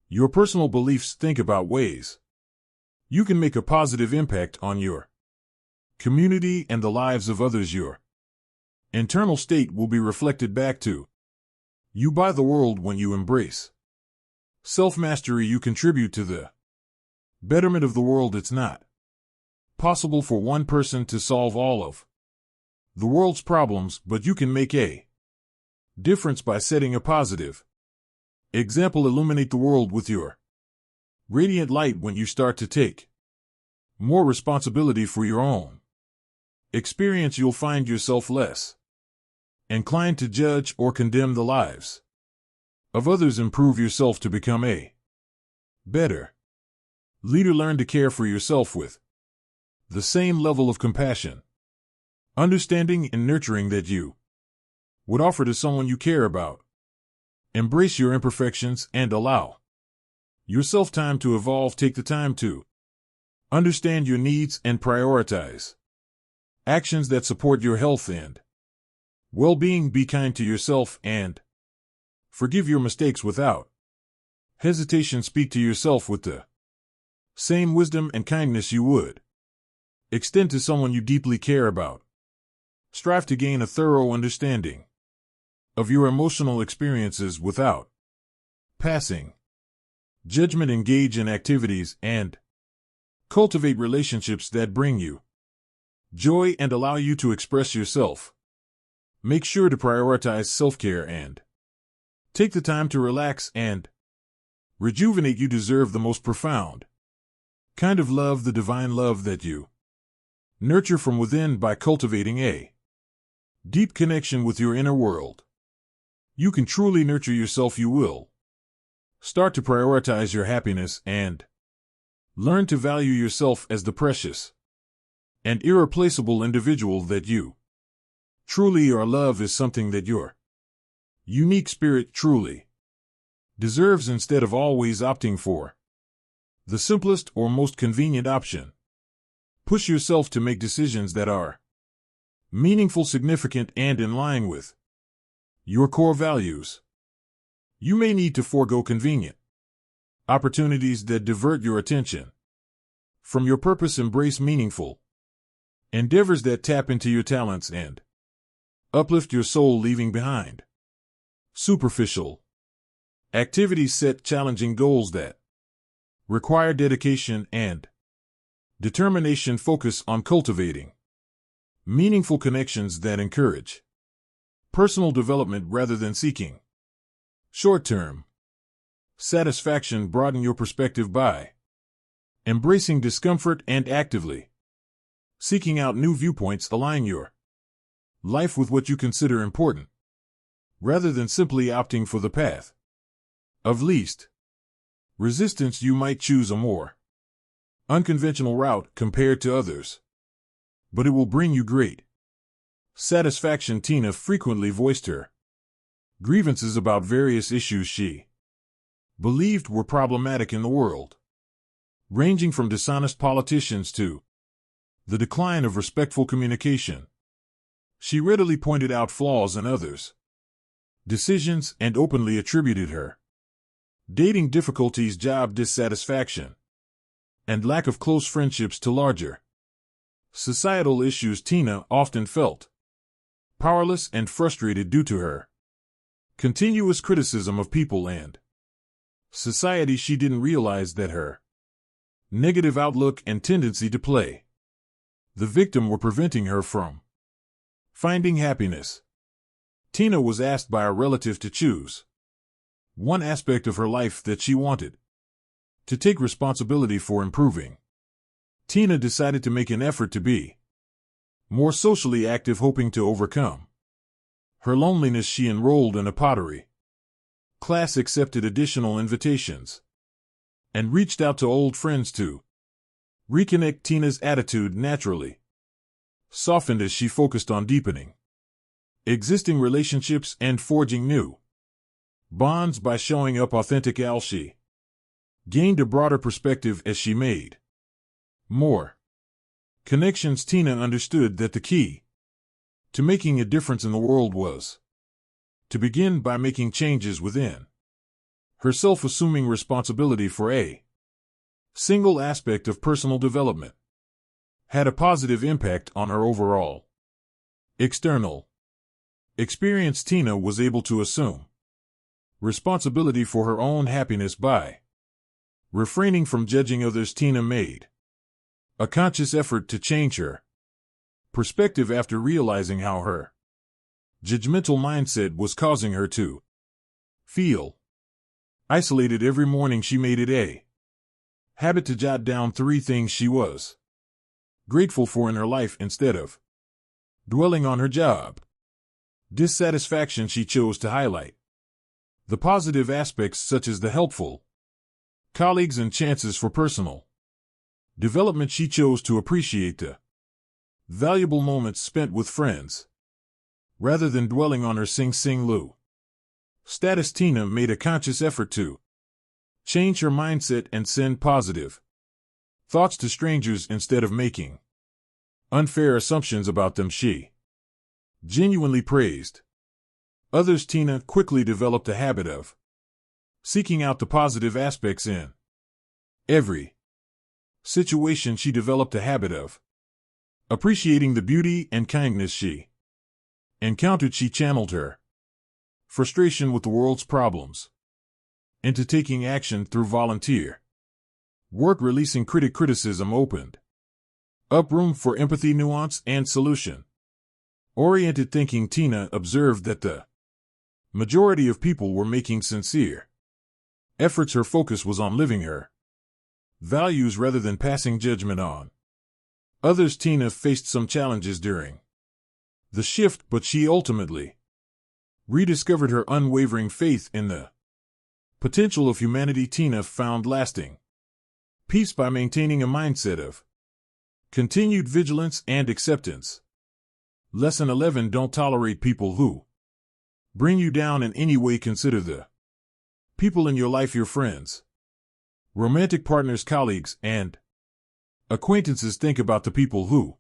your personal beliefs. Think about ways you can make a positive impact on your community and the lives of others. Your internal state will be reflected back to you by the world. When you embrace self-mastery, you contribute to the betterment of the world. It's not possible for one person to solve all of the world's problems, but you can make a difference by setting a positive example. Illuminate the world with your radiant light. When you start to take more responsibility for your own experience you'll find yourself less inclined to judge or condemn the lives of others. Improve yourself to become a better leader. Learn to care for yourself with the same level of compassion, understanding, and nurturing that you would offer to someone you care about. Embrace your imperfections and allow yourself time to evolve. Take the time to understand your needs and prioritize actions that support your health and well-being. Be kind to yourself and forgive your mistakes without hesitation. Speak to yourself with the same wisdom and kindness you would extend to someone you deeply care about. Strive to gain a thorough understanding of your emotional experiences without passing judgment. Engage in activities and cultivate relationships that bring you joy and allow you to express yourself. Make sure to prioritize self-care and take the time to relax and rejuvenate. You deserve the most profound kind of love, the divine love that you nurture from within by cultivating a deep connection with your inner world. You can truly nurture yourself. You will start to prioritize your happiness and learn to value yourself as the precious and irreplaceable individual that you truly are. Love is something that your unique spirit truly deserves. Instead of always opting for the simplest or most convenient option, push yourself to make decisions that are meaningful, significant, and in line with your core values. You may need to forego convenient opportunities that divert your attention from your purpose. Embrace meaningful endeavors that tap into your talents and uplift your soul, leaving behind superficial activities. Set challenging goals that require dedication and determination. Focus on cultivating meaningful connections that encourage personal development rather than seeking short-term satisfaction. Broaden your perspective by embracing discomfort and actively seeking out new viewpoints. Align your life with what you consider important, rather than simply opting for the path of least resistance. You might choose a more unconventional route compared to others, but it will bring you great satisfaction. Tina frequently voiced her grievances about various issues she believed were problematic in the world, ranging from dishonest politicians to the decline of respectful communication. She readily pointed out flaws in others' decisions and openly attributed her dating difficulties, job dissatisfaction, and lack of close friendships to larger societal issues. Tina often felt powerless and frustrated due to her continuous criticism of people and society. She didn't realize that her negative outlook and tendency to play the victim were preventing her from finding happiness. Tina was asked by a relative to choose one aspect of her life that she wanted to take responsibility for improving. Tina decided to make an effort to be more socially active, hoping to overcome her loneliness. She enrolled in a pottery class, accepted additional invitations, and reached out to old friends to reconnect. Tina's attitude naturally softened as she focused on deepening existing relationships and forging new bonds. By showing up authentic, she gained a broader perspective as she made more connections. Tina understood that the key to making a difference in the world was to begin by making changes within herself. Assuming responsibility for a single aspect of personal development had a positive impact on her overall external experience. Tina was able to assume responsibility for her own happiness by refraining from judging others. Tina made a conscious effort to change her perspective after realizing how her judgmental mindset was causing her to feel isolated. Every morning she made it a habit to jot down 3 things she was grateful for in her life instead of Dwelling on her job. Dissatisfaction she chose to highlight. The positive aspects such as the helpful colleagues and chances for personal development she chose to appreciate. The valuable moments spent with friends. Rather than dwelling on her sing Lu status, Tina made a conscious effort to change her mindset and send positive thoughts to strangers instead of making unfair assumptions about them. She genuinely praised others. Tina quickly developed a habit of seeking out the positive aspects in every situation. She developed a habit of appreciating the beauty and kindness she encountered. She channeled her frustration with the world's problems into taking action through volunteer work. Releasing criticism opened up room for empathy, nuance, and solution-oriented thinking. Tina observed that the majority of people were making sincere efforts. Her focus was on living her values rather than passing judgment on others. Tina faced some challenges during the shift, but she ultimately rediscovered her unwavering faith in the potential of humanity. Tina found lasting peace by maintaining a mindset of continued vigilance and acceptance. Lesson 11. Don't tolerate people who bring you down in any way. Consider the people in your life, your friends, romantic partners, colleagues, and acquaintances. Think about the people who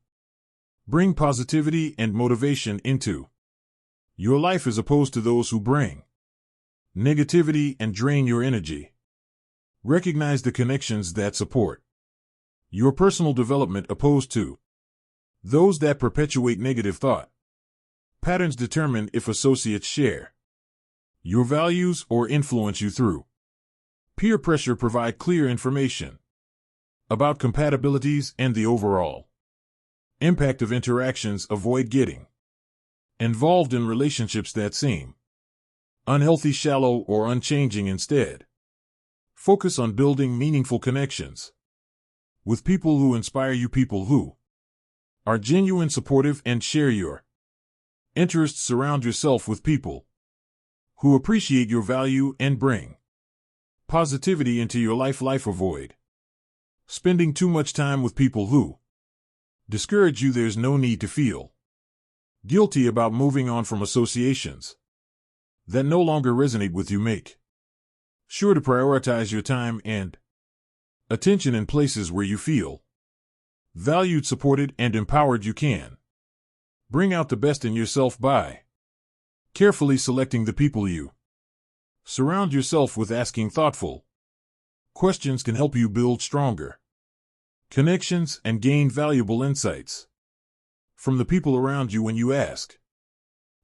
bring positivity and motivation into your life as opposed to those who bring negativity and drain your energy. Recognize the connections that support your personal development opposed to those that perpetuate negative thought patterns. Determine if associates share your values or influence you through peer pressure. Provide clear information about compatibilities and the overall impact of interactions. Avoid getting involved in relationships that seem unhealthy, shallow, or unchanging. Instead, focus on building meaningful connections with people who inspire you, people who are genuine, supportive, and share your interests. Surround yourself with people who appreciate your value and bring positivity into your life. Avoid spending too much time with people who discourage you. There's no need to feel guilty about moving on from associations that no longer resonate with you. Make sure to prioritize your time and attention in places where you feel valued, supported, and empowered. You can bring out the best in yourself by carefully selecting the people you surround yourself with. Asking thoughtful questions can help you build stronger connections and gain valuable insights from the people around you. When you ask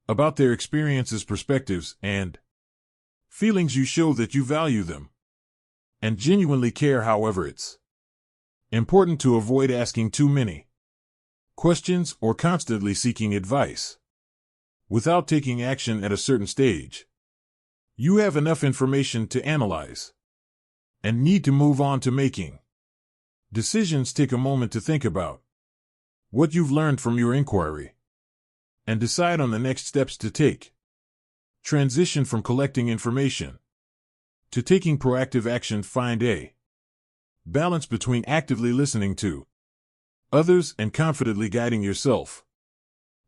about their experiences, perspectives, and feelings, you show that you value them and genuinely care. However, it's important to avoid asking too many questions or constantly seeking advice without taking action at a certain stage. You have enough information to analyze and need to move on to making decisions. Take a moment to think about what you've learned from your inquiry and decide on the next steps to take. Transition from collecting information to taking proactive action. Find a balance between actively listening to others and confidently guiding yourself.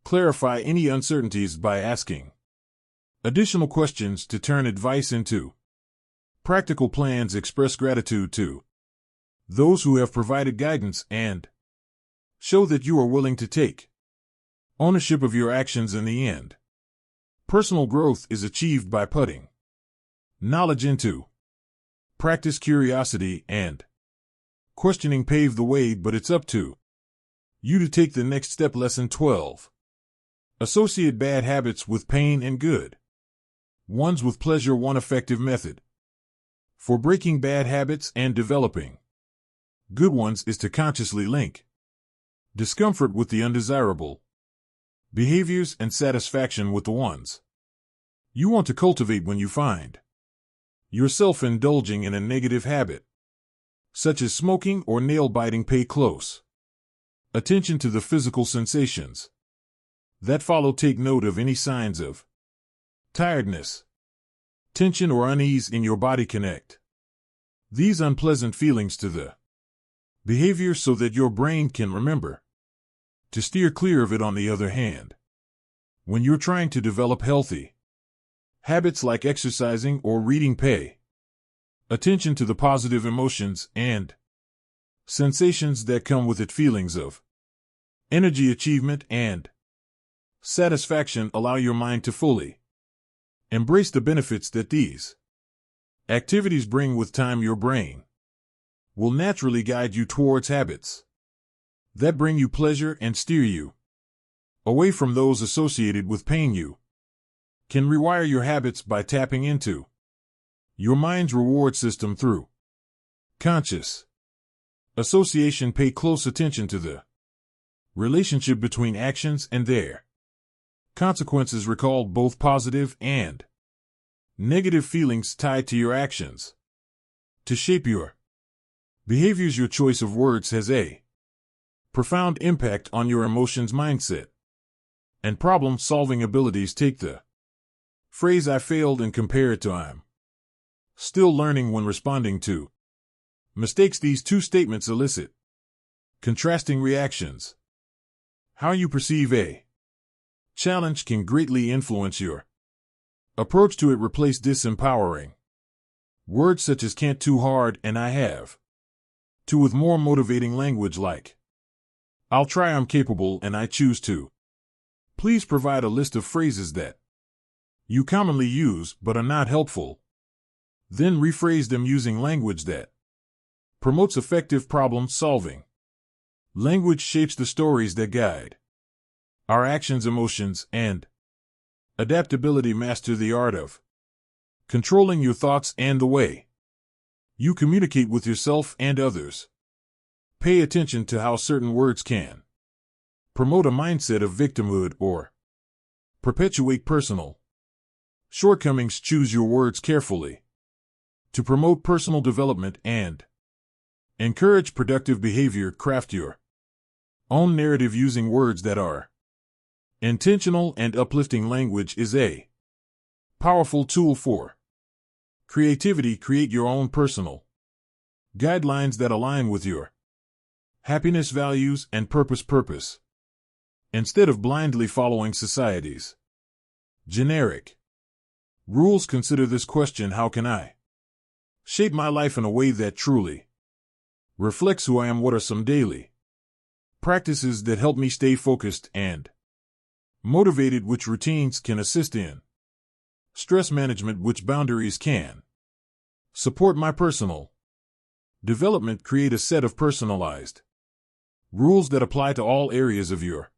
Clarify any uncertainties by asking additional questions to turn advice into practical plans. Express gratitude to those who have provided guidance and show that you are willing to take ownership of your actions. In the end, personal growth is achieved by putting knowledge into practice. Curiosity and questioning pave the way, but it's up to you to take the next step. Lesson 12. Associate bad habits with pain and good ones with pleasure. One effective method for breaking bad habits and developing good ones is to consciously link discomfort with the undesirable behaviors and satisfaction with the ones you want to cultivate. When you find yourself indulging in a negative habit, such as smoking or nail biting, pay close attention to the physical sensations that follow take note of any signs of tiredness, tension, or unease in your body. Connect these unpleasant feelings to the behavior so that your brain can remember to steer clear of it. On the other hand, when you're trying to develop healthy habits like exercising or reading, pay attention to the positive emotions and sensations that come with it. Feelings of energy, achievement, and satisfaction allow your mind to fully embrace the benefits that these activities bring. With time, your brain will naturally guide you towards habits that bring you pleasure and steer you away from those associated with pain. You can rewire your habits by tapping into your mind's reward system through conscious association. Pay close attention to the relationship between actions and their consequences. Recall both positive and negative feelings tied to your actions to shape your behaviors. Your choice of words has a profound impact on your emotions, mindset, and problem-solving abilities. Take the phrase "I failed" and compare it to "I'm still learning" when responding to mistakes. These two statements elicit contrasting reactions. How you perceive a challenge can greatly influence your approach to it. Replace disempowering words such as "can't" too hard and "I have to" with more motivating language like "I'll try," "I'm capable," and "I choose to." Please provide a list of phrases that you commonly use but are not helpful. Then rephrase them using language that promotes effective problem solving. Language shapes the stories that guide our actions, emotions, and adaptability. Master the art of controlling your thoughts and the way you communicate with yourself and others. Pay attention to how certain words can promote a mindset of victimhood or perpetuate personal shortcomings. Choose your words carefully to promote personal development and encourage productive behavior. Craft your own narrative using words that are intentional and uplifting. Language is a powerful tool for creativity. Create your own personal guidelines that align with your happiness, values, and purpose. Instead of blindly following society's generic rules, consider this question: how can I shape my life in a way that truly reflects who I am? What are some daily practices that help me stay focused and motivated? Which routines can assist in stress management? Which boundaries can support my personal development? Create a set of personalized rules that apply to all areas of your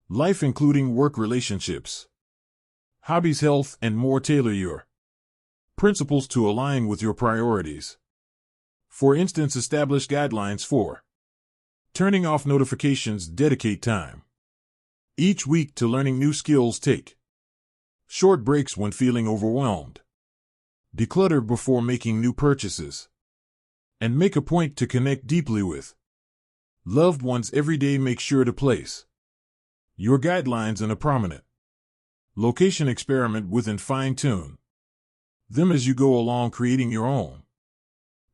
life, including work, relationships, hobbies, health, and more. Tailor your principles to align with your priorities. For instance, establish guidelines for turning off notifications. Dedicate time each week to learning new skills. Take short breaks when feeling overwhelmed. Declutter before making new purchases. And make a point to connect deeply with loved ones every day. Make sure to place your guidelines in a prominent location. Experiment with and fine-tune them as you go along, creating your own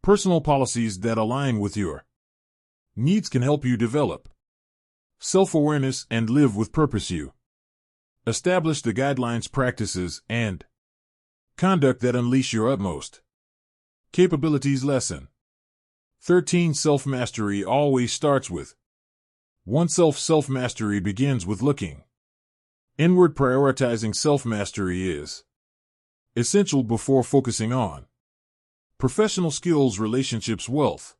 personal policies that align with your needs can help you develop self-awareness and live with purpose. You establish the guidelines, practices, and conduct that unleash your utmost capabilities. Lesson 13. Self-mastery always starts with oneself. Self-mastery begins with looking inward. Prioritizing self-mastery is essential before focusing on professional skills, relationships, wealth,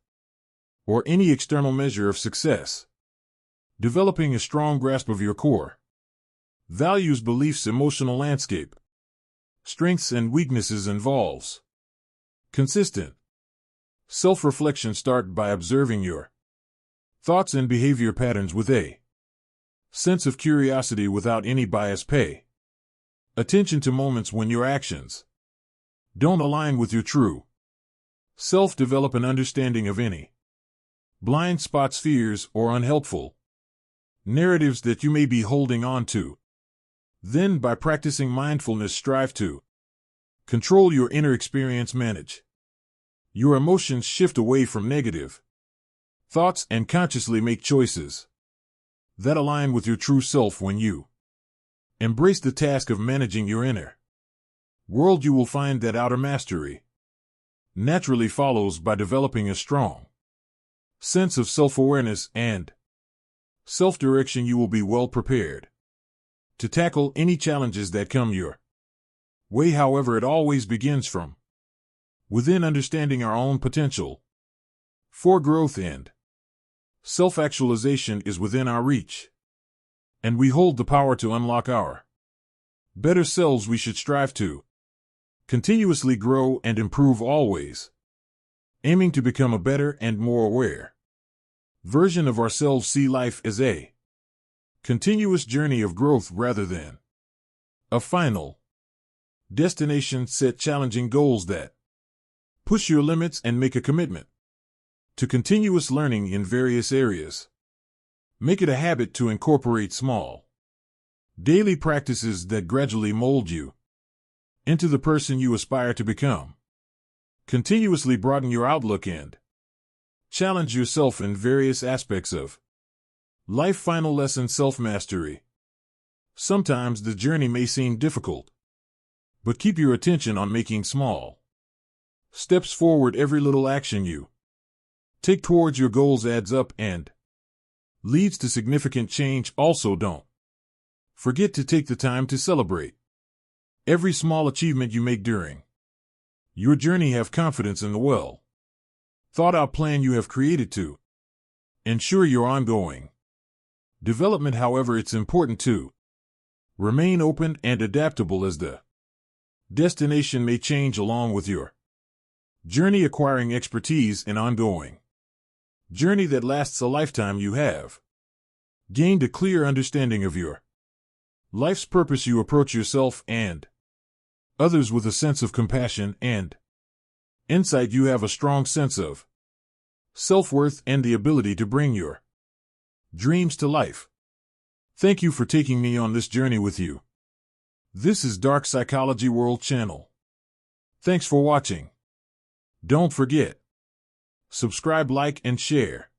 or any external measure of success. Developing a strong grasp of your core values, beliefs, emotional landscape, strengths, and weaknesses involves consistent self-reflection. Start by observing your thoughts and behavior patterns with a sense of curiosity without any bias. Pay attention to moments when your actions don't align with your true self. Develop an understanding of any blind spots, fears, or unhelpful narratives that you may be holding on to. Then, by practicing mindfulness, strive to control your inner experience, manage your emotions, shift away from negative thoughts, and consciously make choices that align with your true self. When you embrace the task of managing your inner world, you will find that outer mastery naturally follows. By developing a strong sense of self-awareness and self-direction, you will be well prepared to tackle any challenges that come your way. However, it always begins from within. Understanding our own potential for growth and self-actualization is within our reach, and we hold the power to unlock our better selves. We should strive to continuously grow and improve, always aiming to become a better and more aware version of ourselves. See life as a continuous journey of growth rather than a final destination. Set challenging goals that push your limits and make a commitment to continuous learning in various areas. Make it a habit to incorporate small daily practices that gradually mold you into the person you aspire to become. Continuously broaden your outlook and challenge yourself in various aspects of life. Final lesson: self-mastery. Sometimes the journey may seem difficult, but keep your attention on making small steps forward. Every little action you take towards your goals adds up and leads to significant change. Also, don't forget to take the time to celebrate every small achievement you make during your journey. Have confidence in the well thought out plan you have created to ensure your ongoing development. However, it's important to remain open and adaptable, as the destination may change along with your journey. Acquiring expertise in ongoing journey that lasts a lifetime. You have gained a clear understanding of your life's purpose. You approach yourself and others with a sense of compassion and insight. You have a strong sense of self-worth and the ability to bring your dreams to life. Thank you for taking me on this journey with you. This is Dark Psychology World Channel. Thanks for watching. Don't forget, subscribe, like, and share.